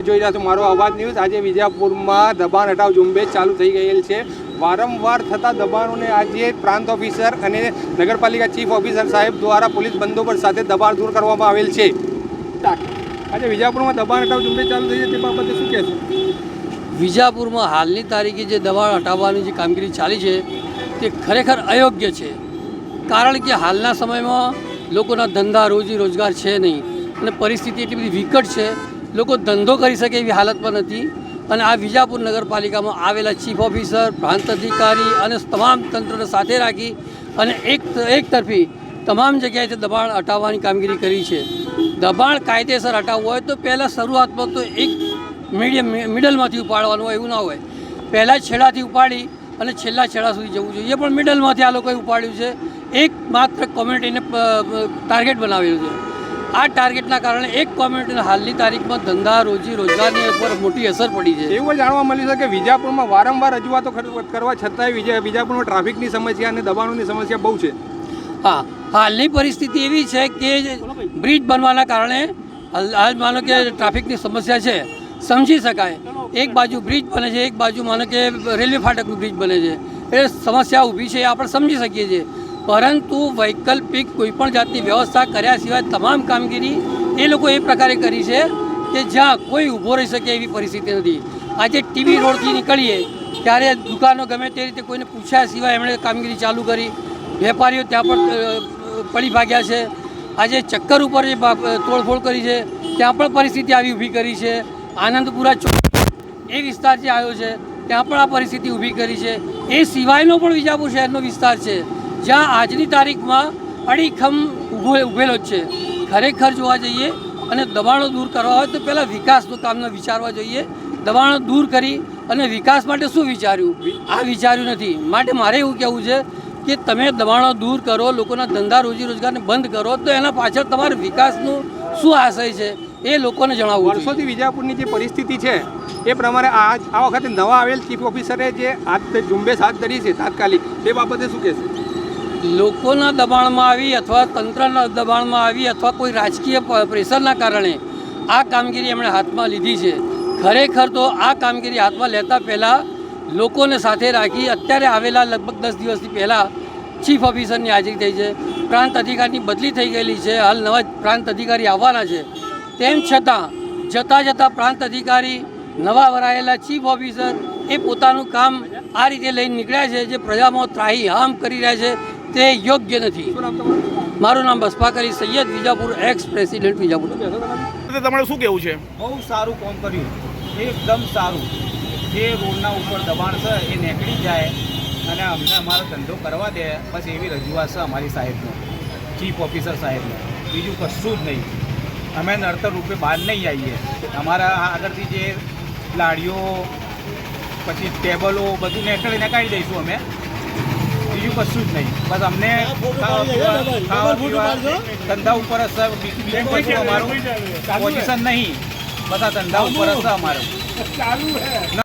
જોઈ રહ્યા છો મારો અવાજ ન્યૂઝ। આજે વિજાપુરમાં દબાણ હટાવ ઝુંબેશ ચાલુ થઈ ગયેલ છે। વારંવાર થતા દબાણોને આજે પ્રાંત ઓફિસર અને નગરપાલિકા ચીફ ઓફિસર સાહેબ દ્વારા પોલીસ બંદોબસ્ત સાથે દબાણ દૂર કરવામાં આવેલ છે। આજે વિજાપુરમાં દબાણ હટાવ ઝુંબેશ ચાલુ થઈ છે, તે બાબતે શું કહેશો? વિજાપુરમાં હાલની તારીખે જે દબાણ હટાવવાની જે કામગીરી ચાલી છે તે ખરેખર અયોગ્ય છે। કારણ કે હાલના સમયમાં લોકોના ધંધા રોજી રોજગાર છે નહીં અને પરિસ્થિતિ એટલી બધી વિકટ છે, લોકો ધંધો કરી શકે એવી હાલતમાં નથી। અને આ વિજાપુર નગરપાલિકામાં આવેલા ચીફ ઓફિસર, પ્રાંત અધિકારી અને તમામ તંત્રને સાથે રાખી અને એક તરફી તમામ જગ્યાએથી દબાણ હટાવવાની કામગીરી કરી છે। દબાણ કાયદેસર હટાવવું હોય તો પહેલાં શરૂઆતમાં તો એક મિડલમાંથી ઉપાડવાનું હોય, એવું ના હોય। પહેલાં છેડાથી ઉપાડી અને છેલ્લા છેડા સુધી જવું જોઈએ, પણ મિડલમાંથી આ લોકોએ ઉપાડ્યું છે। એક માત્ર કોમ્યુનિટીને ટાર્ગેટ બનાવેલું છે। આ ટાર્ગેટના કારણે એક કોમ્યુનિટીના હાલની તારીખમાં ધંધા રોજી રોજગારની ઉપર મોટી અસર પડી છે। એવું જાણવા મળ્યું છે કે વિજાપુરમાં વારંવાર રજૂઆતો કરવા છતાંય વિજાપુરમાં ટ્રાફિકની સમસ્યા અને દબાણોની સમસ્યા બહુ છે। હા, હાલની પરિસ્થિતિ એવી છે કે બ્રિજ બનવાના કારણે હાલ માનો કે ટ્રાફિકની સમસ્યા છે, સમજી શકાય। એક બાજુ બ્રિજ બને છે, એક બાજુ માનો કે રેલવે ફાટકનું બ્રિજ બને છે, એ સમસ્યા ઊભી છે, આપણે સમજી શકીએ છીએ। પરંતુ વૈકલ્પિક કોઈપણ જાતની વ્યવસ્થા કર્યા સિવાય તમામ કામગીરી એ લોકો એ પ્રકારે કરી છે કે જ્યાં કોઈ ઊભો રહી શકે એવી પરિસ્થિતિ નથી। આજે ટીબી રોડથી નીકળીએ ત્યારે દુકાનો ગમે તે રીતે કોઈને પૂછ્યા સિવાય એમણે કામગીરી ચાલુ કરી। વેપારીઓ ત્યાં પણ પડી ભાગ્યા છે। આજે ચક્કર ઉપર જે તોડફોડ કરી છે ત્યાં પણ પરિસ્થિતિ આવી ઊભી કરી છે। આનંદપુરા એ વિસ્તાર જે આવ્યો છે ત્યાં પણ આ પરિસ્થિતિ ઊભી કરી છે। એ સિવાયનો પણ વિજાપુર શહેરનો વિસ્તાર છે જ્યાં આજની તારીખમાં અડીખમ ઊભેલો જ છે। ખરેખર જોવા જઈએ અને દબાણો દૂર કરવા હોય તો પહેલાં વિકાસનું કામને વિચારવા જોઈએ। દબાણો દૂર કરી અને વિકાસ માટે શું વિચાર્યું? આ વિચાર્યું નથી। માટે મારે એવું કહેવું છે કે તમે દબાણો દૂર કરો, લોકોના ધંધા રોજી રોજગારને બંધ કરો, તો એના પાછળ તમારા વિકાસનું શું આશય છે એ લોકોને જણાવવું। વર્ષોથી વિજાપુરની જે પરિસ્થિતિ છે એ પ્રમાણે આ વખતે નવા આવેલ ચીફ ઓફિસરે જે ઝુંબેશ હાથ ધરી છે તાત્કાલિક, તે બાબતે શું કહેશે? લોકોના દબાણમાં આવી અથવા તંત્રના દબાણમાં આવી અથવા કોઈ રાજકીય પ્રેશરના કારણે આ કામગીરી એમણે હાથમાં લીધી છે। ખરેખર તો આ કામગીરી હાથમાં લેતા પહેલાં લોકોને સાથે રાખી અત્યારે આવેલા લગભગ 10 દિવસથી પહેલાં ચીફ ઓફિસરની હાજરી થઈ છે, પ્રાંત અધિકારીની બદલી થઈ ગયેલી છે, હાલ નવા પ્રાંત અધિકારી આવવાના છે। તેમ છતાં જતાં પ્રાંત અધિકારી, નવા વરાયેલા ચીફ ઓફિસર એ પોતાનું કામ આ રીતે લઈને નીકળ્યા છે, જે પ્રજામાં ત્રાહિમામ કરી રહ્યા છે, તે યોગ્ય નથી। મારું નામ બસપા કરી સૈયદ, વિજાપુર એક્સ પ્રેસિડેન્ટ વિજાપુર। તમારે શું કહેવું છે? બહુ સારું કામ કર્યું, એકદમ સારું। જે રોડના ઉપર દબાણ છે એ નીકળી જાય અને અમને અમારો ધંધો કરવા દે, બસ એવી રજૂઆત છે અમારી સાહેબનો, ચીફ ઓફિસર સાહેબનો। બીજું કશું જ નહીં। અમે નડતર રૂપે બહાર નહીં આવીએ। અમારા આગળથી જે લાડીઓ પછી ટેબલો બધું નીકાળી દઈશું અમે, બીજું કશું જ નહીં। બસ અમને ખાવા પીવા ધંધા ઉપર જ બીજું કશું અમારું પોઝિશન નહીં। બસ આ ધંધા ઉપર જ છે અમારું ચાલુ છે।